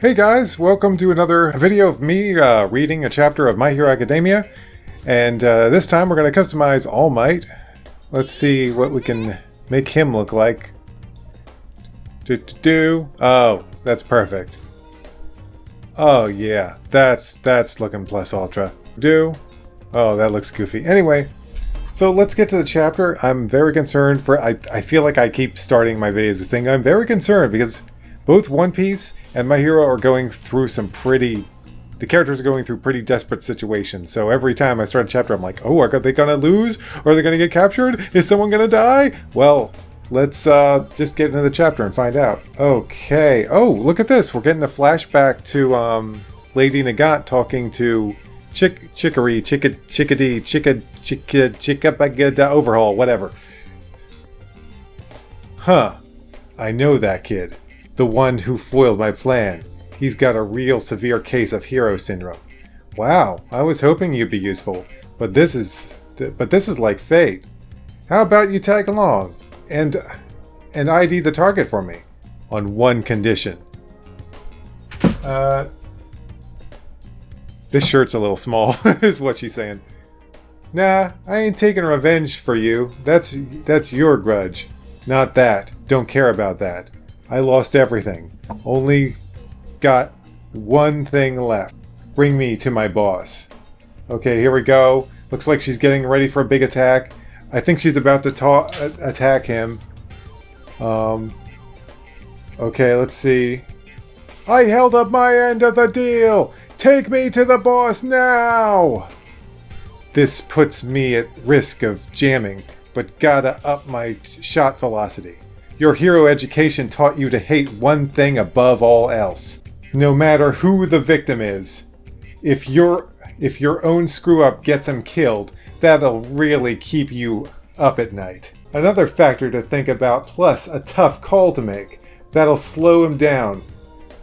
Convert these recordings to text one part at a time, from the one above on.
Hey guys, welcome to another video of me reading a chapter of My Hero Academia. And this time we're going to customize All Might. Let's see what we can make him look like. Oh, that's perfect. Oh yeah, that's looking plus ultra. Oh, that looks goofy. Anyway, so let's get to the chapter. I'm very concerned for... I feel like I keep starting my videos with saying I'm very concerned because both One Piece and My Hero are going through some pretty... The characters are going through pretty desperate situations. So every time I start a chapter, I'm like, oh, are they going to lose? Or are they going to get captured? Is someone going to die? Well, let's just get into the chapter and find out. Okay. Oh, look at this. We're getting a flashback to Lady Nagant talking to Chickadee, Overhaul, whatever. Huh. I know that kid. The one who foiled my plan. He's got a real severe case of hero syndrome. Wow, I was hoping you'd be useful, but this is like fate. How about you tag along and ID the target for me on one condition. This shirt's a little small, is what she's saying. Nah, I ain't taking revenge for you. That's your grudge. Not that. Don't care about that. I lost everything. Only got one thing left. Bring me to my boss. Okay, here we go. Looks like she's getting ready for a big attack. I think she's about to attack him. Okay, let's see. I held up my end of the deal! Take me to the boss now! This puts me at risk of jamming, but gotta up my shot velocity. Your hero education taught you to hate one thing above all else. No matter who the victim is. If your own screw-up gets him killed, that'll really keep you up at night. Another factor to think about, plus a tough call to make. That'll slow him down.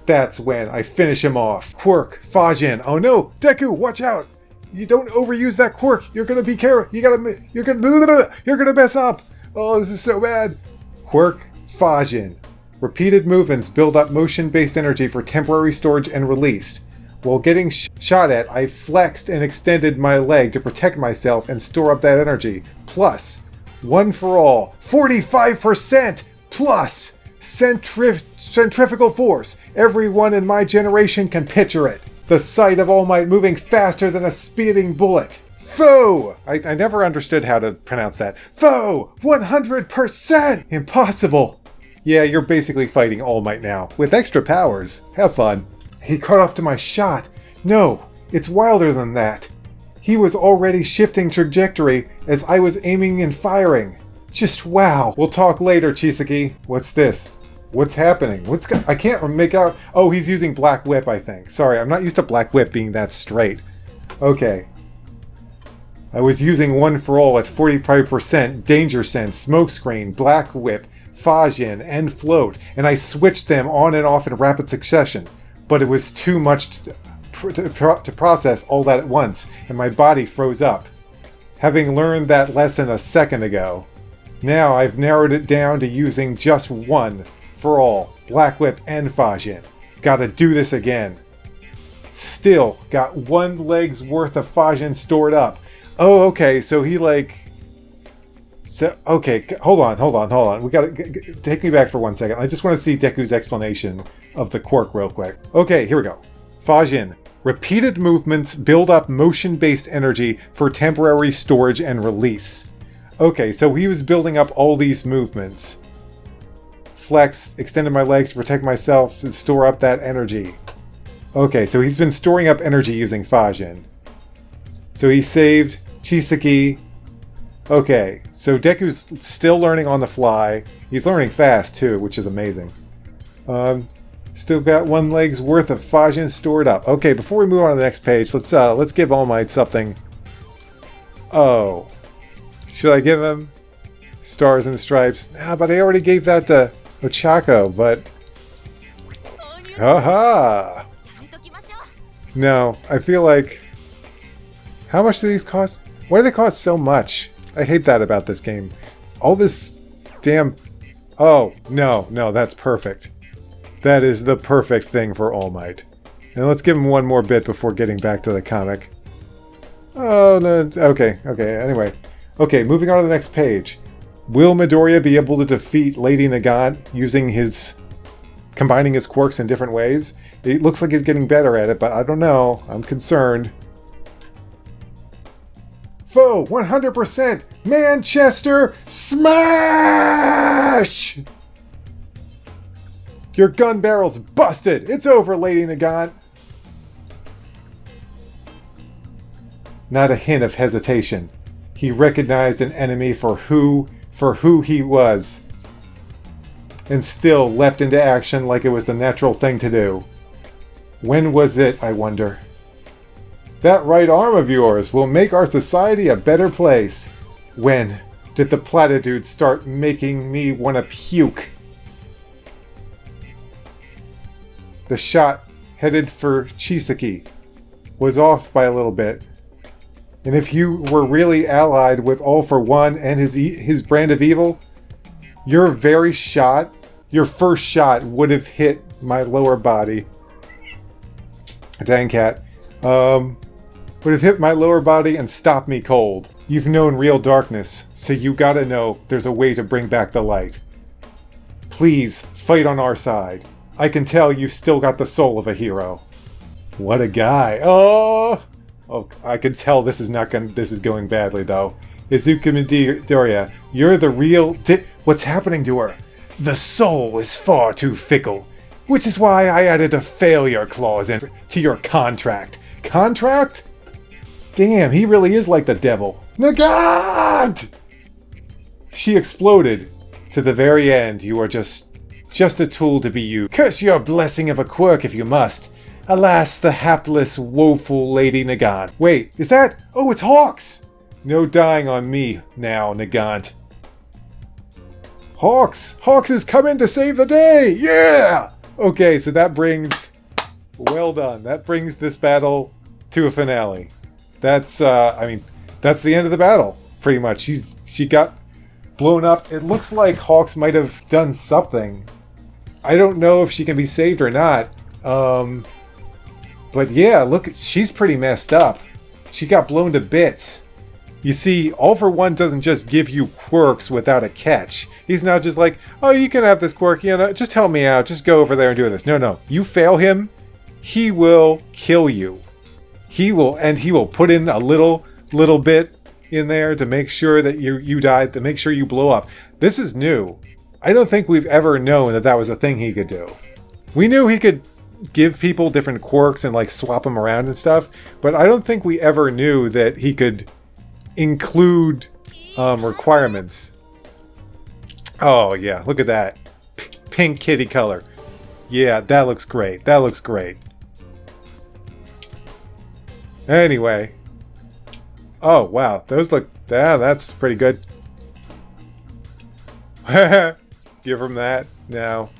That's when I finish him off. Quirk, Fajin. Oh no, Deku, watch out! You don't overuse that quirk. You're gonna be careful. You're gonna mess up. Oh, this is so bad. Quirk, Fajin. Repeated movements build up motion-based energy for temporary storage and release. While getting shot at, I flexed and extended my leg to protect myself and store up that energy. Plus, one for all, 45% plus centrifugal force. Everyone in my generation can picture it. The sight of All Might moving faster than a speeding bullet. Foe! I never understood how to pronounce that. Foe! 100%! Impossible! Yeah, you're basically fighting All Might now, with extra powers. Have fun. He caught up to my shot. No, it's wilder than that. He was already shifting trajectory as I was aiming and firing. Just wow. We'll talk later, Chisaki. What's this? What's happening? I can't make out... Oh, he's using Black Whip, I think. Sorry, I'm not used to Black Whip being that straight. Okay. I was using One for All at 45%, Danger Sense, Smokescreen, Black Whip, Fajin, and Float, and I switched them on and off in rapid succession. But it was too much to process all that at once, and my body froze up. Having learned that lesson a second ago, now I've narrowed it down to using just One for All, Black Whip and Fajin. Gotta do this again. Still got one leg's worth of Fajin stored up. Oh, okay, so he okay, hold on. We gotta take me back for 1 second. I just want to see Deku's explanation of the quirk real quick. Okay, here we go. Fajin. Repeated movements build up motion-based energy for temporary storage and release. Okay, so he was building up all these movements. Flex, extended my legs to protect myself, to store up that energy. Okay, so he's been storing up energy using Fajin. So he saved Chisaki. Okay, so Deku's still learning on the fly. He's learning fast too, which is amazing. Still got one leg's worth of Fajin stored up. Okay, before we move on to the next page, let's give All Might something. Oh, should I give him Stars and Stripes? Nah, but I already gave that to Ochako, but... Haha! No, I feel like... How much do these cost? Why do they cost so much? I hate that about this game. All this damn... Oh, no, that's perfect. That is the perfect thing for All Might. And let's give him one more bit before getting back to the comic. Oh, no. Okay, anyway. Okay, moving on to the next page. Will Midoriya be able to defeat Lady Nagant using combining his quirks in different ways? It looks like he's getting better at it, but I don't know. I'm concerned. Foe, 100%! Manchester Smash! Your gun barrel's busted! It's over, Lady Nagant! Not a hint of hesitation. He recognized an enemy for who he was, and still leapt into action like it was the natural thing to do. When was it, I wonder? That right arm of yours will make our society a better place. When did the platitudes start making me want to puke? The shot headed for Chisaki was off by a little bit. And if you were really allied with All for One and his brand of evil, your first shot would have hit my lower body. Dang cat. Would have hit my lower body and stopped me cold. You've known real darkness, so you gotta know there's a way to bring back the light. Please, fight on our side. I can tell you still got the soul of a hero. What a guy. Oh, I can tell this is going badly though. Izuku Midoriya, you're the real what's happening to her? The soul is far too fickle, which is why I added a failure clause to your contract. Contract? Damn, he really is like the devil. Nagant! She exploded. To the very end, you are just a tool to be used. Curse your blessing of a quirk if you must. Alas, the hapless, woeful Lady Nagant. Wait, is that? Oh, it's Hawks! No dying on me now, Nagant. Hawks! Hawks is coming to save the day! Yeah! Okay, so that brings... Well done. That brings this battle to a finale. That's, that's the end of the battle, pretty much. She got blown up. It looks like Hawks might have done something. I don't know if she can be saved or not. But yeah, look, she's pretty messed up. She got blown to bits. You see, All for One doesn't just give you quirks without a catch. He's not just like, oh, you can have this quirk, just help me out, just go over there and do this. No. You fail him, he will kill you. He will put in a little bit in there to make sure that you die, to make sure you blow up. This is new. I don't think we've ever known that was a thing he could do. We knew he could give people different quirks and like swap them around and stuff, but I don't think we ever knew that he could include requirements. Oh yeah, look at that. Pink kitty color. Yeah, that looks great. That looks great. Anyway. Oh wow, those look... Yeah, that's pretty good. Give him that. Now.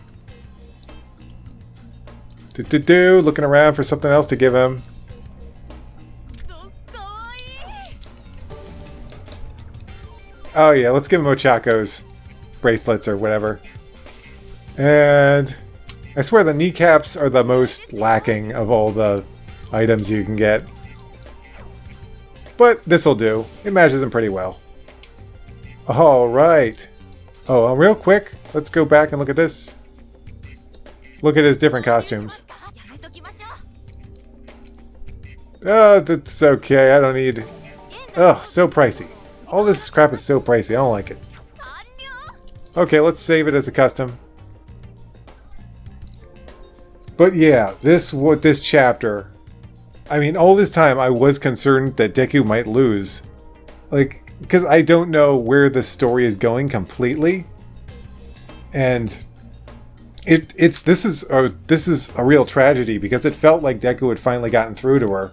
Looking around for something else to give him. Oh yeah, let's give him Ochako's bracelets or whatever. And I swear the kneecaps are the most lacking of all the items you can get. But this'll do. It matches him pretty well. Alright. Oh, real quick, let's go back and look at this. Look at his different costumes. Oh, that's okay. I don't need... Oh, so pricey. All this crap is so pricey. I don't like it. Okay, let's save it as a custom. But yeah, this chapter... I mean, all this time I was concerned that Deku might lose. Like, because I don't know where the story is going completely. And... This is a real tragedy because it felt like Deku had finally gotten through to her,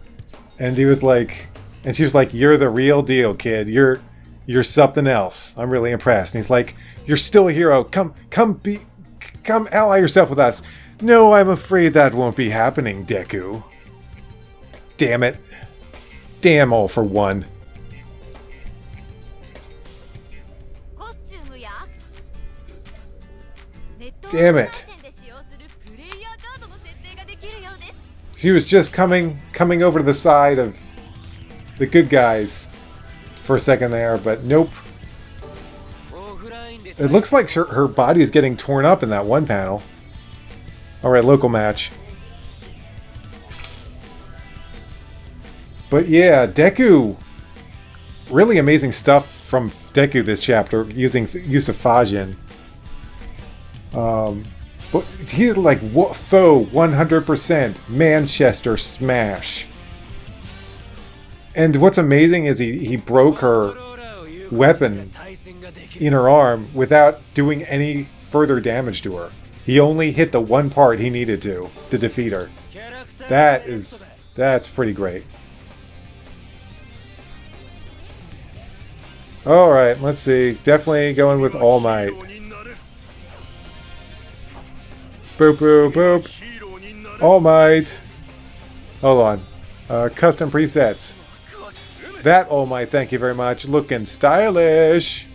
and she was like, "You're the real deal, kid. You're something else. I'm really impressed." And he's like, "You're still a hero. Come ally yourself with us." No, I'm afraid that won't be happening, Deku. Damn it. Damn All for One. Damn it. She was just coming over to the side of the good guys for a second there, but nope. It looks like her body is getting torn up in that one panel. Alright, local match. But yeah, Deku. Really amazing stuff from Deku this chapter, use of Fajin. But he's like foe 100% Manchester Smash. And what's amazing is he broke her weapon in her arm without doing any further damage to her. He only hit the one part he needed to defeat her. That's pretty great. Alright, let's see. Definitely going with All Might. Boop, boop, boop. All Might. Hold on. Custom presets. That All Might, thank you very much. Looking stylish.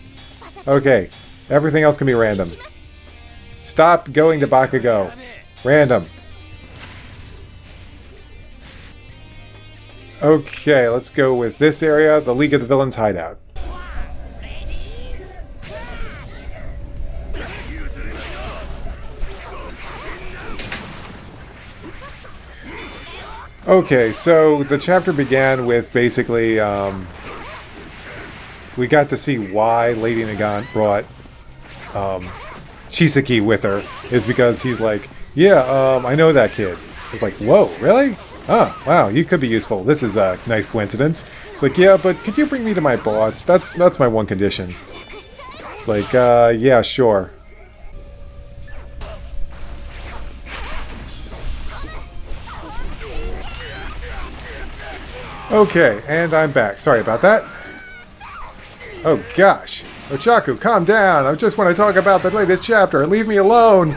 Okay, everything else can be random. Stop going to Bakugo. Random. Okay, let's go with this area, the League of the Villains hideout. Okay, so the chapter began with basically, we got to see why Lady Nagant brought Chisaki with her, is because he's like, yeah, I know that kid. It's like, whoa, really? Oh, wow, you could be useful. This is a nice coincidence. It's like, yeah, but could you bring me to my boss? That's my one condition. It's like, yeah, sure. Okay, and I'm back. Sorry about that. Oh gosh. Ochaku, calm down. I just want to talk about the latest chapter. Leave me alone.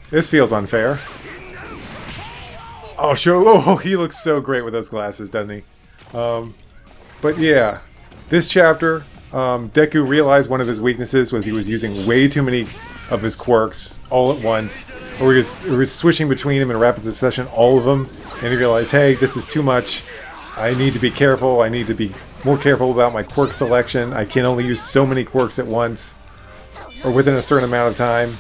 This feels unfair. Oh, sure. Oh, he looks so great with those glasses, doesn't he? But yeah, this chapter, Deku realized one of his weaknesses was he was using way too many of his quirks all at once, or he was switching between them in rapid succession, all of them, and he realized, hey, this is too much. I need to be careful. I need to be more careful about my quirk selection. I can only use so many quirks at once, or within a certain amount of time.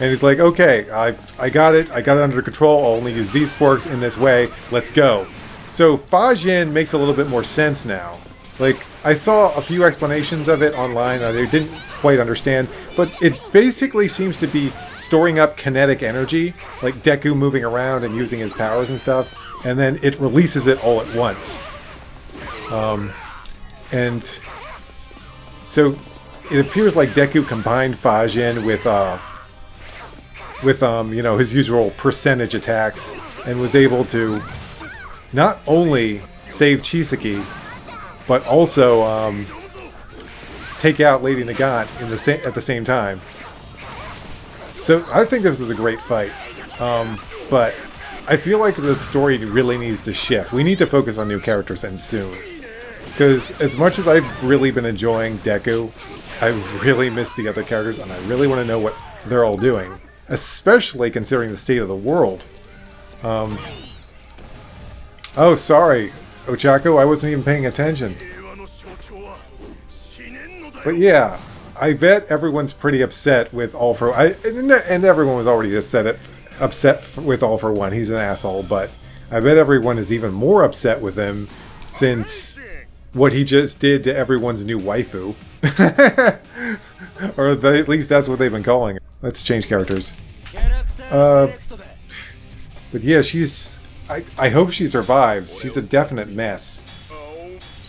And he's like, okay, I got it. I got it under control. I'll only use these quirks in this way. Let's go. So Fajin makes a little bit more sense now. Like, I saw a few explanations of it online. I didn't quite understand, but it basically seems to be storing up kinetic energy, like Deku moving around and using his powers and stuff, and then it releases it all at once. And so it appears like Deku combined Fajin with you know, his usual percentage attacks, and was able to not only save Chisaki, but also take out Lady Nagant at the same time. So I think this is a great fight, but I feel like the story really needs to shift. We need to focus on new characters, and soon. Because as much as I've really been enjoying Deku, I really miss the other characters, and I really want to know what they're all doing. Especially considering the state of the world. Oh, sorry, Ochaku, I wasn't even paying attention. But yeah, I bet everyone's pretty upset with All For One. And everyone was already upset with All For One. He's an asshole, but I bet everyone is even more upset with him since what he just did to everyone's new waifu. Or at least that's what they've been calling her. Let's change characters. But yeah, I hope she survives. She's a definite mess.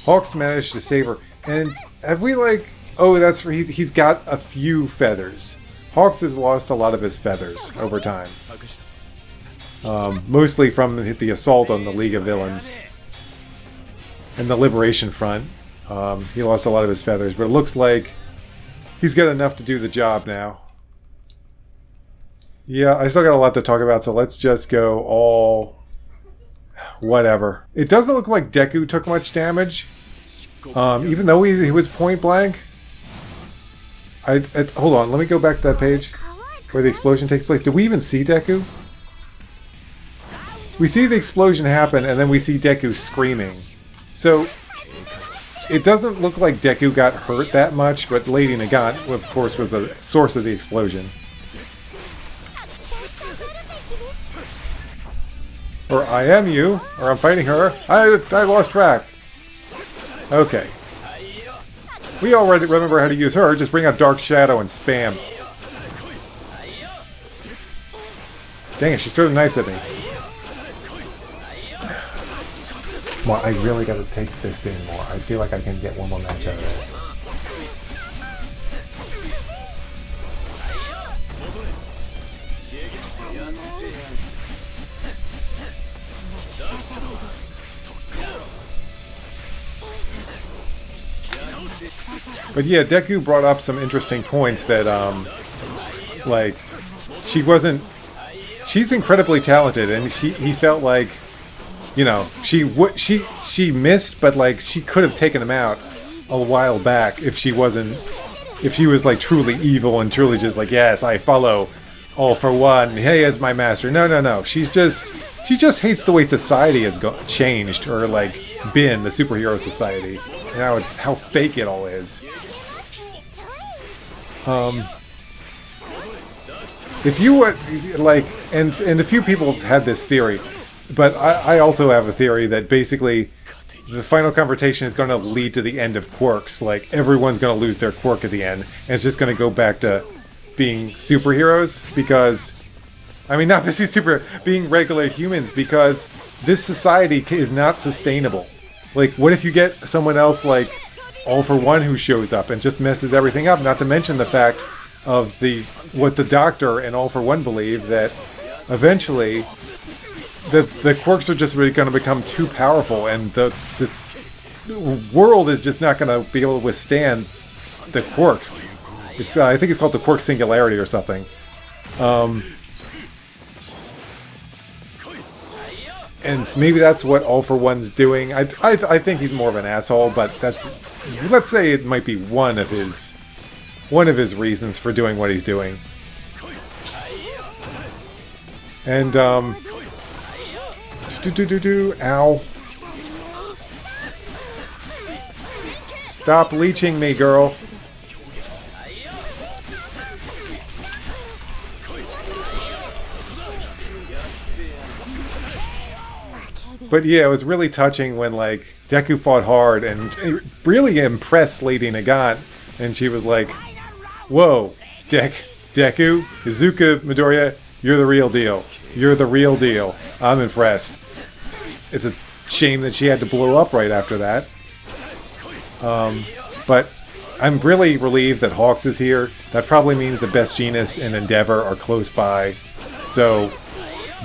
Hawks managed to save her. And have we like... Oh, that's right. He's got a few feathers. Hawks has lost a lot of his feathers over time. Mostly from the assault on the League of Villains. And the Liberation Front. He lost a lot of his feathers, but it looks like he's got enough to do the job now. Yeah, I still got a lot to talk about, so let's just go all... whatever. It doesn't look like Deku took much damage. Even though he was point blank. Hold on, let me go back to that page where the explosion takes place. Do we even see Deku? We see the explosion happen, and then we see Deku screaming. So, it doesn't look like Deku got hurt that much, but Lady Nagant, of course, was the source of the explosion. Or I am you, or I'm fighting her. I lost track. Okay. We already remember how to use her. Just bring out Dark Shadow and spam. Dang it, she's throwing knives at me. Well, I really gotta take this in more. I feel like I can get one more match out of this. But yeah, Deku brought up some interesting points that, like, she's incredibly talented, and he felt like, you know, she missed, but like she could have taken him out a while back if she was like truly evil and truly just like, yes, I follow All for One. Hey, as my master. No. She just hates the way society has changed, or like been the superhero society. Now it's how fake it all is. If you like, and a few people have had this theory, but I also have a theory that basically the final confrontation is going to lead to the end of quirks. Like, everyone's going to lose their quirk at the end, and it's just going to go back to being superheroes, because, I mean, not being regular humans, because this society is not sustainable. Like, what if you get someone else like All for One who shows up and just messes everything up? Not to mention the fact of what the Doctor and All for One believe, that eventually the quirks are just really going to become too powerful, and the world is just not going to be able to withstand the quirks. It's I think it's called the quirk singularity or something. And maybe that's what All for One's doing. I think he's more of an asshole, but let's say it might be one of his reasons for doing what he's doing. And ow. Stop leeching me, girl. But yeah, it was really touching when, like, Deku fought hard and it really impressed Lady Nagant, and she was like, whoa, Deku, Izuku Midoriya, you're the real deal. You're the real deal. I'm impressed. It's a shame that she had to blow up right after that. But I'm really relieved that Hawks is here. That probably means the Best Genius and Endeavor are close by. So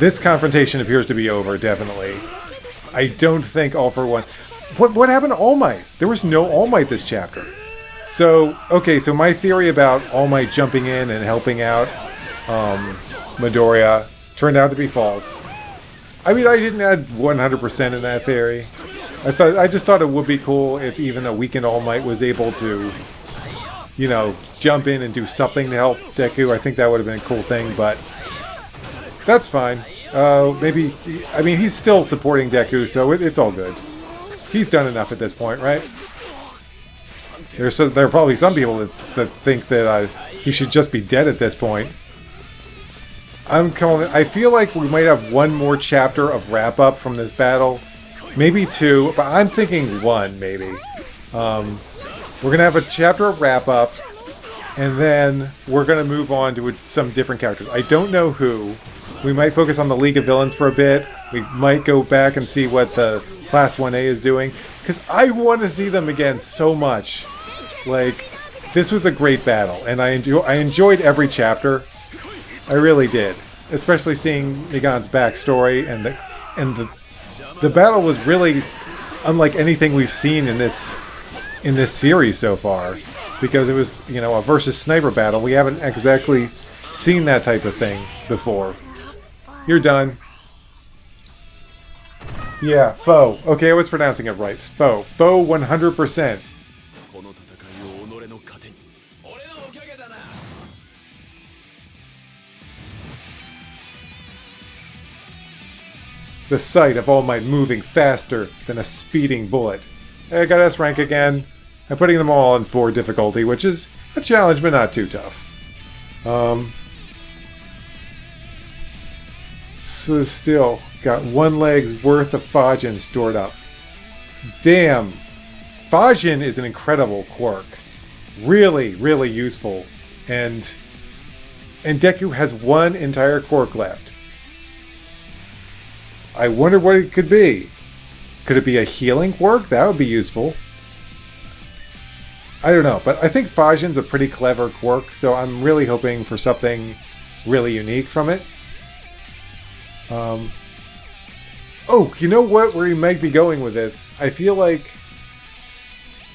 this confrontation appears to be over, definitely. I don't think All for One... What happened to All Might? There was no All Might this chapter. So, okay, so my theory about All Might jumping in and helping out Midoriya turned out to be false. I mean, I didn't add 100% in that theory. I just thought it would be cool if even a weakened All Might was able to, you know, jump in and do something to help Deku. I think that would have been a cool thing, but that's fine. Maybe, I mean, he's still supporting Deku, so it's all good. He's done enough at this point, right? There are probably some people that think that he should just be dead at this point. I feel like we might have one more chapter of wrap-up from this battle. Maybe two, but I'm thinking one, maybe. We're going to have a chapter of wrap-up, and then we're going to move on to some different characters. I don't know who. We might focus on the League of Villains for a bit. We might go back and see what the Class 1A is doing, because I want to see them again so much. Like, this was a great battle, and I enjoyed every chapter. I really did, especially seeing Nagant's backstory, and the battle was really unlike anything we've seen in this series so far, because it was, you know, a versus sniper battle. We haven't exactly seen that type of thing before. You're done. Yeah, foe. Okay, I was pronouncing it right. Foe. Foe 100%. the sight of All Might moving faster than a speeding bullet. I got S rank again. I'm putting them all on 4 difficulty, which is a challenge, but not too tough. So still got 1 leg's worth of Fajin stored up. Damn. Fajin is an incredible quirk. Really, really useful. And Deku has 1 entire quirk left. I wonder what it could be. Could it be a healing quirk? That would be useful. I don't know, but I think Fajin's a pretty clever quirk, so I'm really hoping for something really unique from it. Oh, you know what? Where he might be going with this? I feel like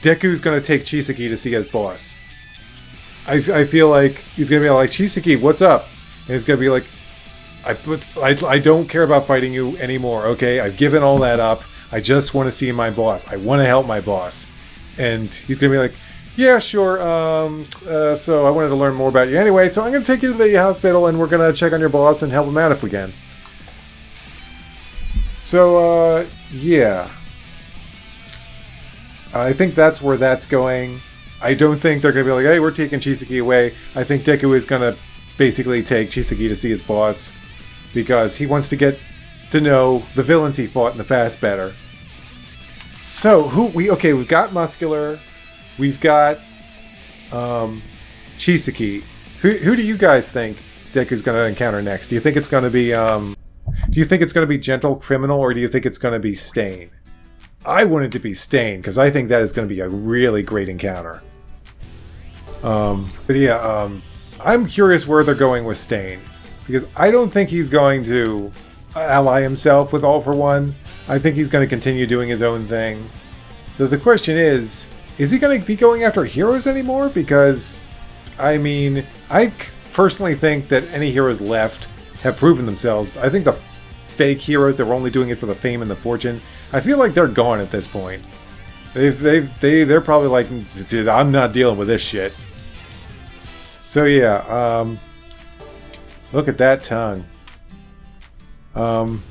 Deku's going to take Chisaki to see his boss. I feel like he's going to be like, Chisaki, what's up? And he's going to be like, I don't care about fighting you anymore, okay? I've given all that up. I just want to see my boss. I want to help my boss. And he's going to be like, yeah, sure. So I wanted to learn more about you anyway, so I'm going to take you to the hospital and we're going to check on your boss and help him out if we can. So, yeah. I think that's where that's going. I don't think they're going to be like, hey, we're taking Chisaki away. I think Deku is going to basically take Chisaki to see his boss because he wants to get to know the villains he fought in the past better. So, we've got Muscular. We've got Chisaki. Who do you guys think Deku's going to encounter next? Do you think it's going to be Gentle Criminal, or do you think it's going to be Stain? I want it to be Stain, because I think that is going to be a really great encounter. But yeah, I'm curious where they're going with Stain, because I don't think he's going to ally himself with All for One. I think he's going to continue doing his own thing. The question is he going to be going after heroes anymore? Because, I mean, I personally think that any heroes left have proven themselves. I think the fake heroes that were only doing it for the fame and the fortune, I feel like they're gone at this point. They're probably like, dude, I'm not dealing with this shit. So yeah, look at that tongue. I'm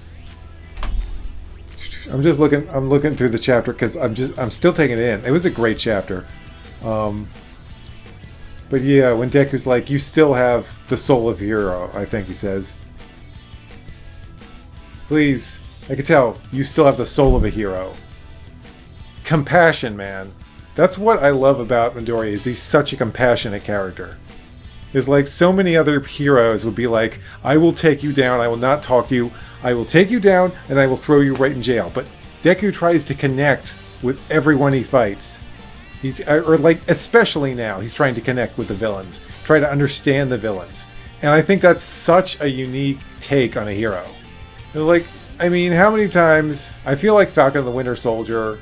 looking through the chapter because I'm still taking it in. It was a great chapter. But yeah, when Deku's like, you still have the soul of a hero, I think he says. Please, I can tell, you still have the soul of a hero. Compassion, man. That's what I love about Midoriya, is he's such a compassionate character. It's like so many other heroes would be like, I will take you down, I will not talk to you, I will take you down, and I will throw you right in jail. But Deku tries to connect with everyone he fights. Especially now, he's trying to connect with the villains, try to understand the villains. And I think that's such a unique take on a hero. Like, I mean, how many times... I feel like Falcon and the Winter Soldier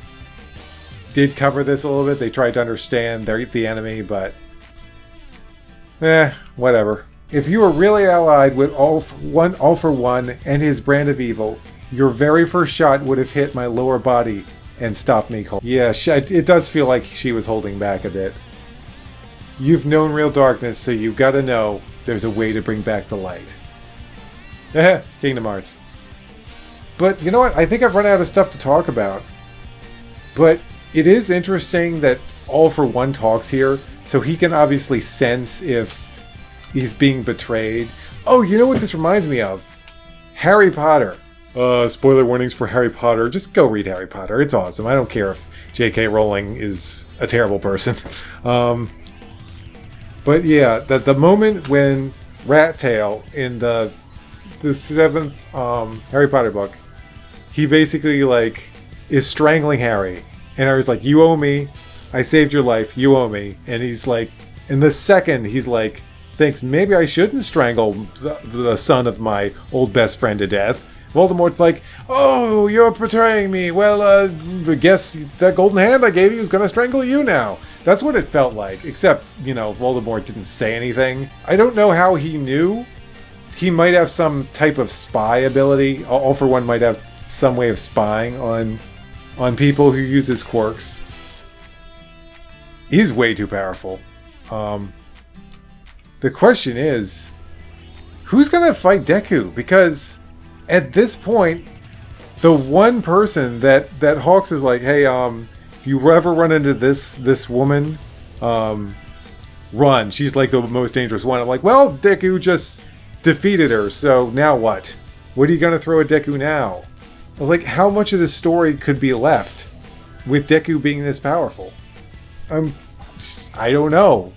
did cover this a little bit. They tried to understand the enemy, but... whatever. If you were really allied with All for One and his brand of evil, your very first shot would have hit my lower body and stopped me cold. Yeah, it does feel like she was holding back a bit. You've known real darkness, so you've got to know there's a way to bring back the light. Kingdom Hearts. But you know what? I think I've run out of stuff to talk about. But it is interesting that All for One talks here, so he can obviously sense if he's being betrayed. Oh, you know what this reminds me of? Harry Potter. Spoiler warnings for Harry Potter. Just go read Harry Potter. It's awesome. I don't care if J.K. Rowling is a terrible person. But yeah, the moment when Rat Tail in the 7th Harry Potter book, he basically like is strangling Harry, and Harry's like, you owe me, I saved your life, you owe me. And he's like, in the second he's like, thinks maybe I shouldn't strangle the son of my old best friend to death, Voldemort's like, oh, you're betraying me, well, I guess that golden hand I gave you is gonna strangle you now. That's what it felt like, except, you know, Voldemort didn't say anything. I don't know how he knew. He might have some type of spy ability. All for One might have some way of spying on people who use his quirks. He's way too powerful. The question is, who's gonna fight Deku? Because at this point, the one person that Hawks is like, hey, if you ever run into this woman, run. She's like the most dangerous one. I'm like, well, Deku just defeated her, so now what? What are you gonna throw at Deku now? I was like, how much of this story could be left with Deku being this powerful? I don't know.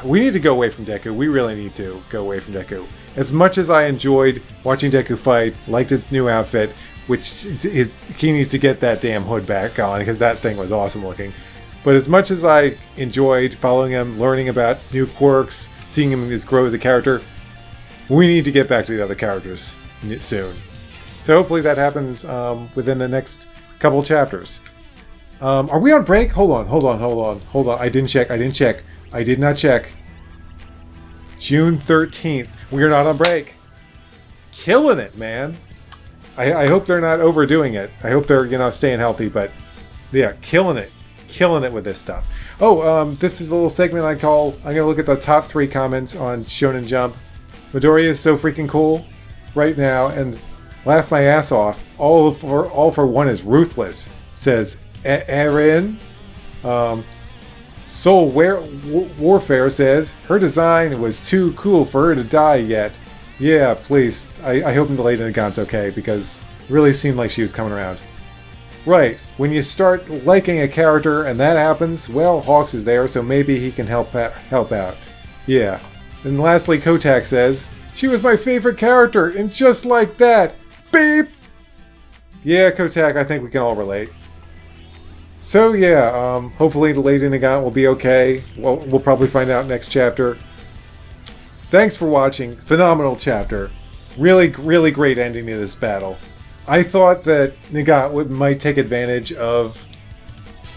We need to go away from Deku. We really need to go away from Deku. As much as I enjoyed watching Deku fight, liked his new outfit, which is he needs to get that damn hood back on because that thing was awesome looking. But as much as I enjoyed following him, learning about new quirks, seeing him grow as a character, we need to get back to the other characters soon. So hopefully that happens within the next couple chapters. Are we on break? Hold on. I didn't check. I did not check. June 13th. We are not on break. Killing it, man. I hope they're not overdoing it. I hope they're, staying healthy, but yeah, killing it. Killing it with this stuff. Oh, this is a little segment I'm going to look at the top 3 comments on Shonen Jump. Midoriya is so freaking cool right now and laugh my ass off. All for one is ruthless, says Erin. Soul Warfare says, her design was too cool for her to die yet. Yeah, please. I hope Lady Nagant's okay, because it really seemed like she was coming around. Right, when you start liking a character and that happens, well, Hawks is there, so maybe he can help out. Yeah. And lastly, Kotak says, she was my favorite character, and just like that, beep! Yeah, Kotak, I think we can all relate. So yeah, hopefully the Lady Nagant will be okay. We'll probably find out next chapter. Thanks for watching. Phenomenal chapter. Really, really great ending to this battle. I thought that Nagant might take advantage of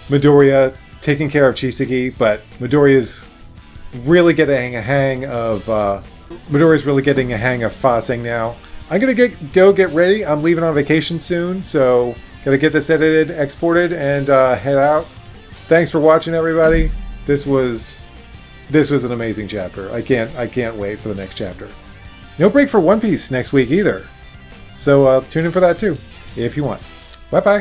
Midoriya taking care of Chisaki, but Midoriya's really getting a hang of Fasing now. I'm gonna go get ready. I'm leaving on vacation soon, so gotta get this edited, exported, and head out. Thanks for watching, everybody. This was an amazing chapter. I can't wait for the next chapter. No break for One Piece next week either. So tune in for that too, if you want. Bye bye.